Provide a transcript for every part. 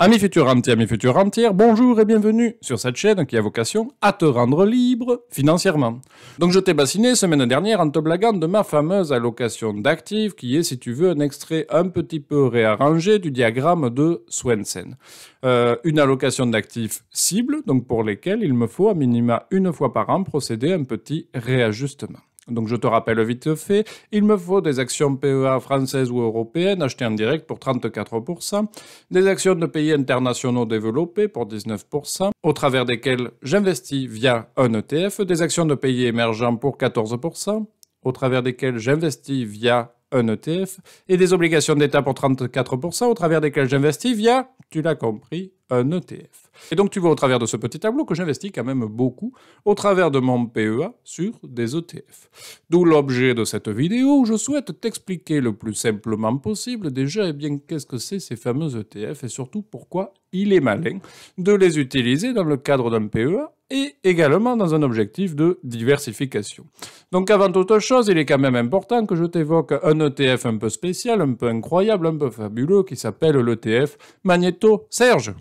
Amis futurs entiers, amis futures entières, bonjour et bienvenue sur cette chaîne qui a vocation à te rendre libre financièrement. Donc je t'ai bassiné semaine dernière en te blaguant de ma fameuse allocation d'actifs qui est, si tu veux, un extrait un petit peu réarrangé du diagramme de Swensen. Une allocation d'actifs cible, donc pour lesquels il me faut à minima une fois par an procéder à un petit réajustement. Donc je te rappelle vite fait, il me faut des actions PEA françaises ou européennes achetées en direct pour 34%, des actions de pays internationaux développés pour 19%, au travers desquelles j'investis via un ETF, des actions de pays émergents pour 14%, au travers desquelles j'investis via un ETF, et des obligations d'État pour 34%, au travers desquelles j'investis via, tu l'as compris, un ETF. Et donc tu vois au travers de ce petit tableau que j'investis quand même beaucoup au travers de mon PEA sur des ETF. D'où l'objet de cette vidéo où je souhaite t'expliquer le plus simplement possible déjà qu'est-ce que c'est ces fameux ETF et surtout pourquoi il est malin de les utiliser dans le cadre d'un PEA et également dans un objectif de diversification. Donc avant toute chose, il est quand même important que je t'évoque un ETF un peu spécial, un peu incroyable, un peu fabuleux qui s'appelle l'ETF Magnéto Serge.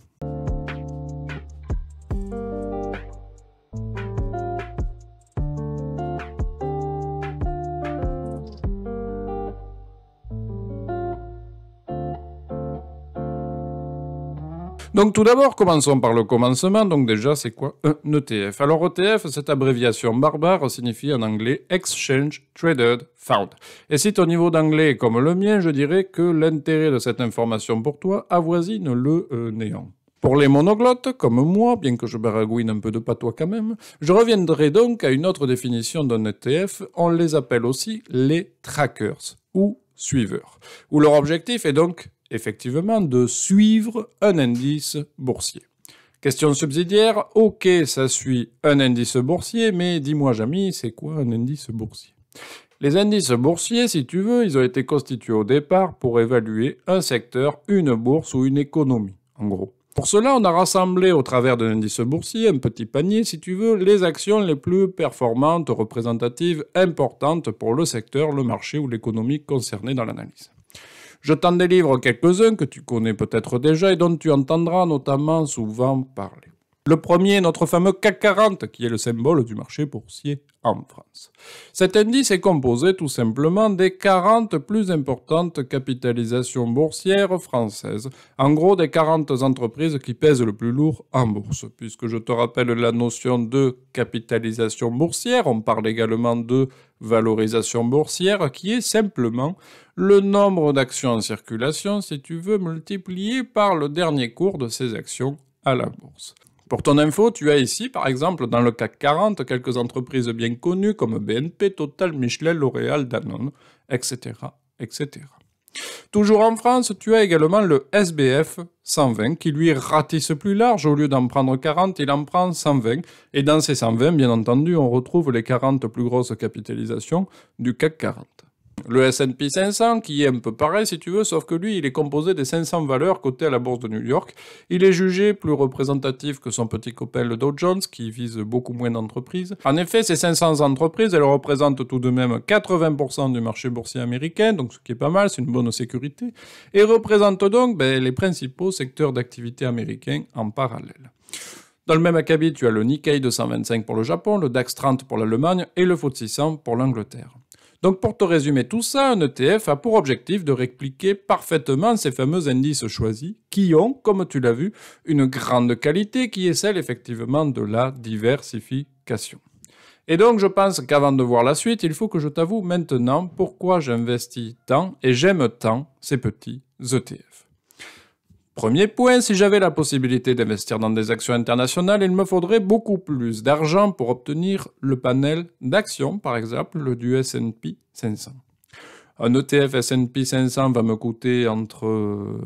Donc tout d'abord, commençons par le commencement. Donc déjà, c'est quoi un ETF? Alors ETF, cette abréviation barbare signifie en anglais Exchange Traded Fund. Et si ton niveau d'anglais est comme le mien, je dirais que l'intérêt de cette information pour toi avoisine le néant. Pour les monoglottes, comme moi, bien que je baragouine un peu de patois quand même, je reviendrai donc à une autre définition d'un ETF. On les appelle aussi les trackers ou suiveurs, où leur objectif est donc effectivement de suivre un indice boursier. Question subsidiaire, ok, ça suit un indice boursier, mais dis-moi Jamy, c'est quoi un indice boursier? Les indices boursiers, si tu veux, ils ont été constitués au départ pour évaluer un secteur, une bourse ou une économie, en gros. Pour cela, on a rassemblé au travers d'un indice boursier, un petit panier, si tu veux, les actions les plus performantes, représentatives, importantes pour le secteur, le marché ou l'économie concernée dans l'analyse. Je t'en délivre quelques-uns que tu connais peut-être déjà et dont tu entendras notamment souvent parler. Le premier est notre fameux CAC 40, qui est le symbole du marché boursier en France. Cet indice est composé tout simplement des 40 plus importantes capitalisations boursières françaises, en gros des 40 entreprises qui pèsent le plus lourd en bourse. Puisque je te rappelle la notion de capitalisation boursière, on parle également de valorisation boursière, qui est simplement le nombre d'actions en circulation, si tu veux, multiplié par le dernier cours de ces actions à la bourse. Pour ton info, tu as ici, par exemple, dans le CAC 40, quelques entreprises bien connues comme BNP, Total, Michelin, L'Oréal, Danone, etc., etc. Toujours en France, tu as également le SBF 120 qui lui ratisse plus large. Au lieu d'en prendre 40, il en prend 120. Et dans ces 120, bien entendu, on retrouve les 40 plus grosses capitalisations du CAC 40. Le S&P 500, qui est un peu pareil si tu veux, sauf que lui, il est composé des 500 valeurs cotées à la bourse de New York. Il est jugé plus représentatif que son petit copain le Dow Jones, qui vise beaucoup moins d'entreprises. En effet, ces 500 entreprises, elles représentent tout de même 80% du marché boursier américain, donc ce qui est pas mal, c'est une bonne sécurité, et représentent donc les principaux secteurs d'activité américains en parallèle. Dans le même acabit, tu as le Nikkei 225 pour le Japon, le DAX 30 pour l'Allemagne et le FTSE 600 pour l'Angleterre. Donc pour te résumer tout ça, un ETF a pour objectif de répliquer parfaitement ces fameux indices choisis qui ont, comme tu l'as vu, une grande qualité qui est celle effectivement de la diversification. Et donc je pense qu'avant de voir la suite, il faut que je t'avoue maintenant pourquoi j'investis tant et j'aime tant ces petits ETF. Premier point, si j'avais la possibilité d'investir dans des actions internationales, il me faudrait beaucoup plus d'argent pour obtenir le panel d'actions, par exemple le du S&P 500. Un ETF S&P 500 va me coûter entre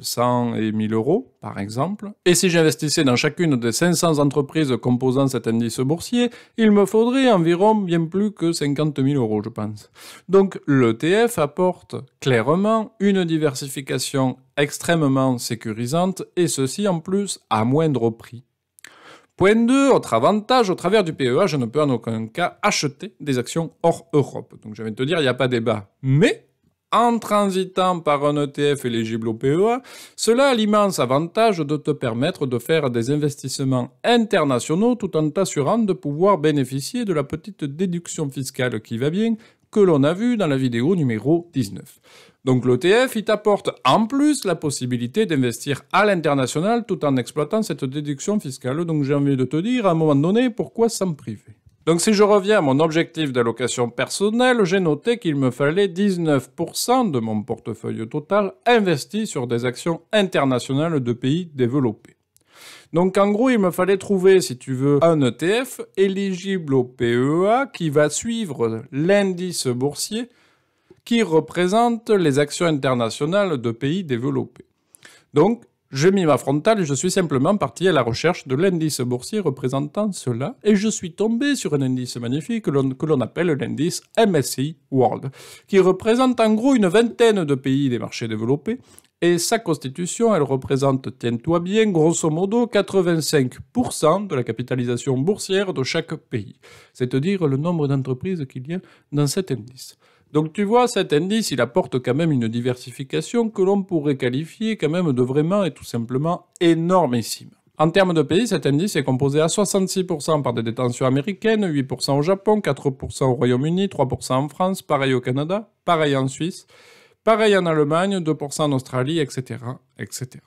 100 et 1000 euros, par exemple. Et si j'investissais dans chacune des 500 entreprises composant cet indice boursier, il me faudrait environ bien plus que 50 000 euros, je pense. Donc l'ETF apporte clairement une diversification extrêmement sécurisante, et ceci en plus à moindre prix. Point 2, autre avantage, au travers du PEA, je ne peux en aucun cas acheter des actions hors Europe. Donc je vais te dire, il n'y a pas débat. Mais en transitant par un ETF éligible au PEA, cela a l'immense avantage de te permettre de faire des investissements internationaux tout en t'assurant de pouvoir bénéficier de la petite déduction fiscale qui va bien que l'on a vu dans la vidéo numéro 19. Donc l'ETF, il t'apporte en plus la possibilité d'investir à l'international tout en exploitant cette déduction fiscale. Donc j'ai envie de te dire, à un moment donné, pourquoi s'en priver? Donc si je reviens à mon objectif d'allocation personnelle, j'ai noté qu'il me fallait 19% de mon portefeuille total investi sur des actions internationales de pays développés. Donc en gros, il me fallait trouver, si tu veux, un ETF éligible au PEA qui va suivre l'indice boursier qui représente les actions internationales de pays développés. Donc, j'ai mis ma frontale et je suis simplement parti à la recherche de l'indice boursier représentant cela, et je suis tombé sur un indice magnifique que l'on appelle l'indice MSCI World, qui représente en gros une vingtaine de pays des marchés développés, et sa constitution, elle représente, tiens-toi bien, grosso modo 85% de la capitalisation boursière de chaque pays, c'est-à-dire le nombre d'entreprises qu'il y a dans cet indice. Donc tu vois, cet indice, il apporte quand même une diversification que l'on pourrait qualifier quand même de vraiment et tout simplement énormissime. En termes de pays, cet indice est composé à 66% par des détentions américaines, 8% au Japon, 4% au Royaume-Uni, 3% en France, pareil au Canada, pareil en Suisse, pareil en Allemagne, 2% en Australie, etc., etc.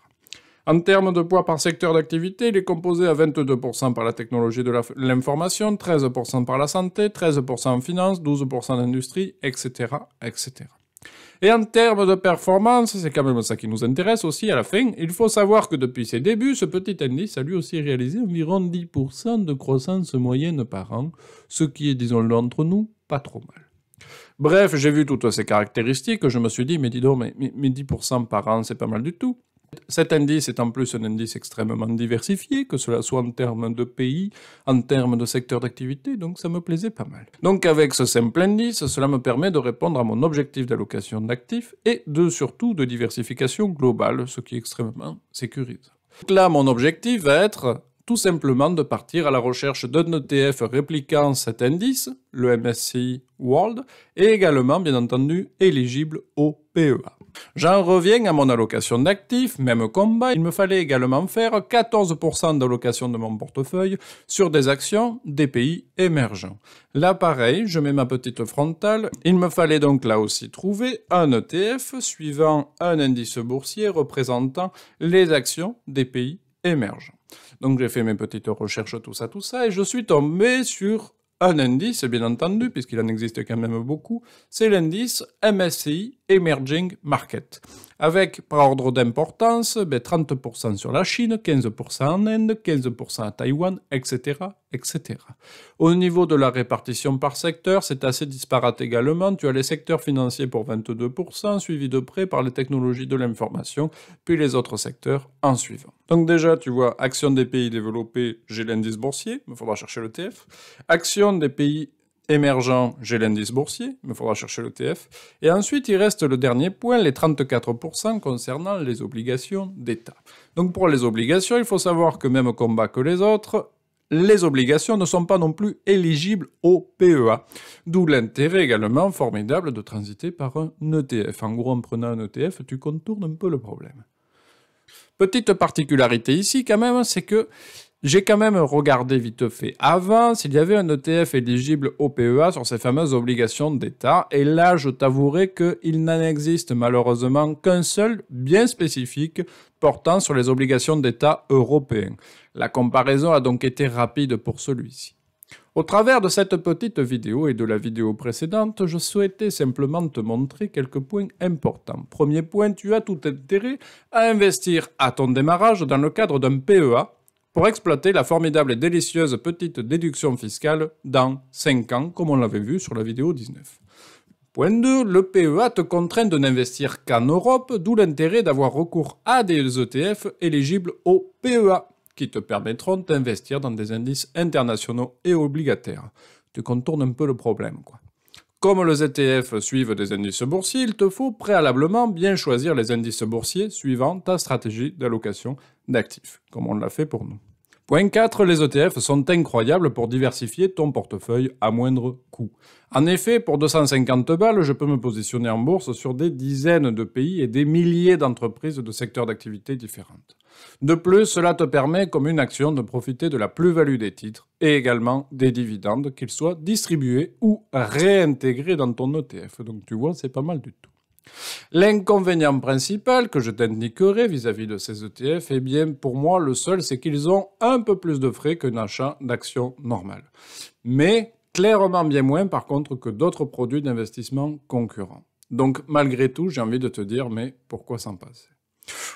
En termes de poids par secteur d'activité, il est composé à 22% par la technologie de l'information, 13% par la santé, 13% en finance, 12% d'industrie, etc., etc. Et en termes de performance, c'est quand même ça qui nous intéresse aussi à la fin, il faut savoir que depuis ses débuts, ce petit indice a lui aussi réalisé environ 10% de croissance moyenne par an, ce qui est, disons-le entre nous, pas trop mal. Bref, j'ai vu toutes ces caractéristiques, je me suis dit, mais dis donc, mais 10% par an, c'est pas mal du tout. Cet indice est en plus un indice extrêmement diversifié, que cela soit en termes de pays, en termes de secteur d'activité, donc ça me plaisait pas mal. Donc avec ce simple indice, cela me permet de répondre à mon objectif d'allocation d'actifs et surtout de diversification globale, ce qui est extrêmement sécurisant. Donc là, mon objectif va être tout simplement de partir à la recherche d'un ETF répliquant cet indice, le MSCI World, et également, bien entendu, éligible au PEA. J'en reviens à mon allocation d'actifs, même combat, il me fallait également faire 14% d'allocation de mon portefeuille sur des actions des pays émergents. Là pareil, je mets ma petite frontale, il me fallait donc là aussi trouver un ETF suivant un indice boursier représentant les actions des pays émergents. Donc j'ai fait mes petites recherches, tout ça, et je suis tombé sur un indice, bien entendu, puisqu'il en existe quand même beaucoup, c'est l'indice MSCI Emerging Market, avec, par ordre d'importance, 30% sur la Chine, 15% en Inde, 15% à Taïwan, etc., etc. Au niveau de la répartition par secteur, c'est assez disparate également. Tu as les secteurs financiers pour 22%, suivis de près par les technologies de l'information, puis les autres secteurs en suivant. Donc déjà, tu vois, actions des pays développés, j'ai l'indice boursier, il me faudra chercher l'ETF. Actions des pays émergents, j'ai l'indice boursier, il me faudra chercher l'ETF. Et ensuite, il reste le dernier point, les 34% concernant les obligations d'État. Donc pour les obligations, il faut savoir que même combat que les autres, les obligations ne sont pas non plus éligibles au PEA. D'où l'intérêt également formidable de transiter par un ETF. En gros, en prenant un ETF, tu contournes un peu le problème. Petite particularité ici quand même, c'est que j'ai quand même regardé vite fait avant s'il y avait un ETF éligible au PEA sur ces fameuses obligations d'État. Et là, je t'avouerai qu'il n'en existe malheureusement qu'un seul, bien spécifique, portant sur les obligations d'État européens. La comparaison a donc été rapide pour celui-ci. Au travers de cette petite vidéo et de la vidéo précédente, je souhaitais simplement te montrer quelques points importants. Premier point, tu as tout intérêt à investir à ton démarrage dans le cadre d'un PEA pour exploiter la formidable et délicieuse petite déduction fiscale dans 5 ans, comme on l'avait vu sur la vidéo 19. Point 2, le PEA te contraint de n'investir qu'en Europe, d'où l'intérêt d'avoir recours à des ETF éligibles au PEA, qui te permettront d'investir dans des indices internationaux et obligataires. Tu contournes un peu le problème, quoi. Comme les ETF suivent des indices boursiers, il te faut préalablement bien choisir les indices boursiers suivant ta stratégie d'allocation d'actifs, comme on l'a fait pour nous. Point 4, les ETF sont incroyables pour diversifier ton portefeuille à moindre coût. En effet, pour 250 balles, je peux me positionner en bourse sur des dizaines de pays et des milliers d'entreprises de secteurs d'activité différentes. De plus, cela te permet, comme une action, de profiter de la plus-value des titres et également des dividendes, qu'ils soient distribués ou réintégrés dans ton ETF. Donc tu vois, c'est pas mal du tout. L'inconvénient principal que je t'indiquerai vis-à-vis de ces ETF, eh bien pour moi le seul, c'est qu'ils ont un peu plus de frais qu'un achat d'actions normal. Mais clairement bien moins par contre que d'autres produits d'investissement concurrents. Donc malgré tout, j'ai envie de te dire, mais pourquoi s'en passer ?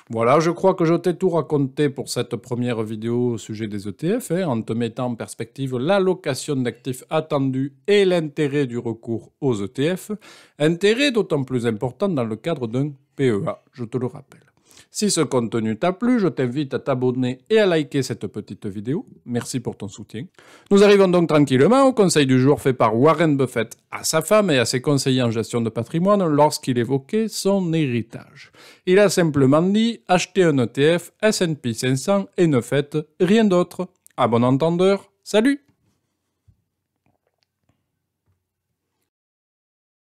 Voilà, je crois que je t'ai tout raconté pour cette première vidéo au sujet des ETF, en te mettant en perspective l'allocation d'actifs attendue et l'intérêt du recours aux ETF, intérêt d'autant plus important dans le cadre d'un PEA, je te le rappelle. Si ce contenu t'a plu, je t'invite à t'abonner et à liker cette petite vidéo. Merci pour ton soutien. Nous arrivons donc tranquillement au conseil du jour fait par Warren Buffett à sa femme et à ses conseillers en gestion de patrimoine lorsqu'il évoquait son héritage. Il a simplement dit « Achetez un ETF S&P 500 et ne faites rien d'autre ». À bon entendeur, salut!